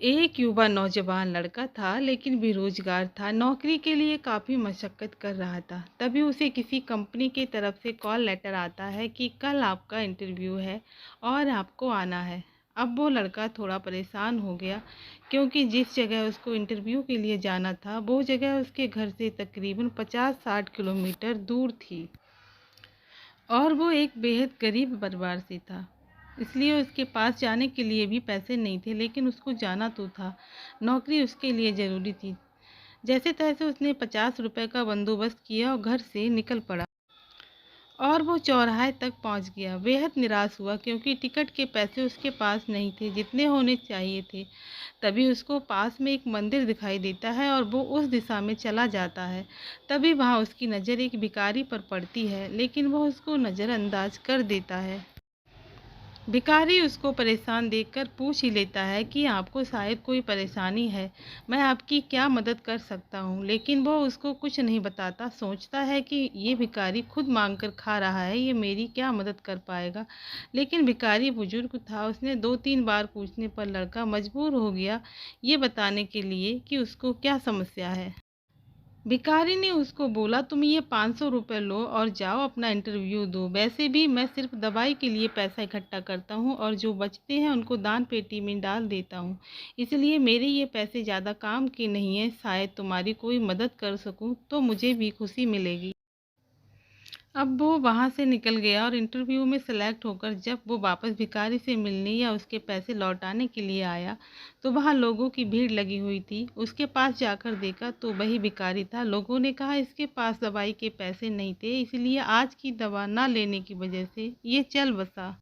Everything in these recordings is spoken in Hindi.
एक युवा नौजवान लड़का था लेकिन बेरोजगार था। नौकरी के लिए काफ़ी मशक्क़त कर रहा था। तभी उसे किसी कंपनी की तरफ से कॉल लेटर आता है कि कल आपका इंटरव्यू है और आपको आना है। अब वो लड़का थोड़ा परेशान हो गया क्योंकि जिस जगह उसको इंटरव्यू के लिए जाना था वो जगह उसके घर से तकरीबन 50-60 किलोमीटर दूर थी और वो एक बेहद गरीब परिवार से था। इसलिए उसके पास जाने के लिए भी पैसे नहीं थे, लेकिन उसको जाना तो था। नौकरी उसके लिए ज़रूरी थी। जैसे-तैसे उसने 50 रुपए का बंदोबस्त किया और घर से निकल पड़ा और वो चौराहे तक पहुंच गया। बेहद निराश हुआ क्योंकि टिकट के पैसे उसके पास नहीं थे, जितने होने चाहिए थे। तभी उसको पास में एक मंदिर दिखाई देता है और वो उस दिशा में चला जाता है। तभी वहाँ उसकी नज़र एक भिखारी पर पड़ती है, लेकिन वो उसको नज़रअंदाज कर देता है। भिखारी उसको परेशान देखकर पूछ ही लेता है कि आपको शायद कोई परेशानी है, मैं आपकी क्या मदद कर सकता हूँ। लेकिन वो उसको कुछ नहीं बताता, सोचता है कि ये भिखारी खुद मांग कर खा रहा है, ये मेरी क्या मदद कर पाएगा। लेकिन भिखारी बुजुर्ग था, उसने 2-3 बार पूछने पर लड़का मजबूर हो गया ये बताने के लिए कि उसको क्या समस्या है। भिखारी ने उसको बोला, तुम ये 500 रुपये लो और जाओ अपना इंटरव्यू दो। वैसे भी मैं सिर्फ दवाई के लिए पैसा इकट्ठा करता हूँ और जो बचते हैं उनको दान पेटी में डाल देता हूँ। इसलिए मेरे ये पैसे ज़्यादा काम के नहीं हैं। शायद तुम्हारी कोई मदद कर सकूँ तो मुझे भी खुशी मिलेगी। अब वो वहाँ से निकल गया और इंटरव्यू में सेलेक्ट होकर जब वो वापस भिखारी से मिलने या उसके पैसे लौटाने के लिए आया, तो वहाँ लोगों की भीड़ लगी हुई थी। उसके पास जाकर देखा तो वही भिखारी था। लोगों ने कहा इसके पास दवाई के पैसे नहीं थे, इसलिए आज की दवा ना लेने की वजह से ये चल बसा।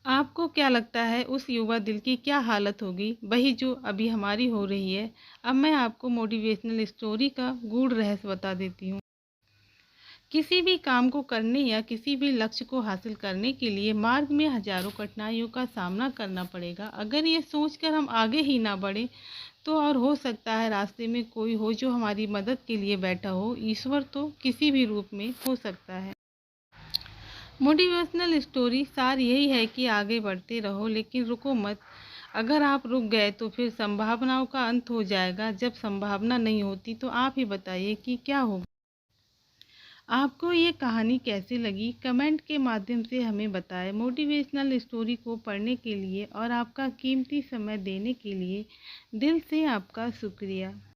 आपको क्या लगता है उस युवा दिल की क्या हालत होगी? वही जो अभी हमारी हो रही है। अब मैं आपको मोटिवेशनल स्टोरी का गूढ़ रहस्य बता देती हूँ। किसी भी काम को करने या किसी भी लक्ष्य को हासिल करने के लिए मार्ग में हजारों कठिनाइयों का सामना करना पड़ेगा। अगर ये सोचकर हम आगे ही ना बढ़े तो और हो सकता है रास्ते में कोई हो जो हमारी मदद के लिए बैठा हो। ईश्वर तो किसी भी रूप में हो सकता है। मोटिवेशनल स्टोरी सार यही है कि आगे बढ़ते रहो लेकिन रुको मत। अगर आप रुक गए तो फिर संभावनाओं का अंत हो जाएगा। जब संभावना नहीं होती तो आप ही बताइए कि क्या होगा। आपको ये कहानी कैसी लगी कमेंट के माध्यम से हमें बताएं। मोटिवेशनल स्टोरी को पढ़ने के लिए और आपका कीमती समय देने के लिए दिल से आपका शुक्रिया।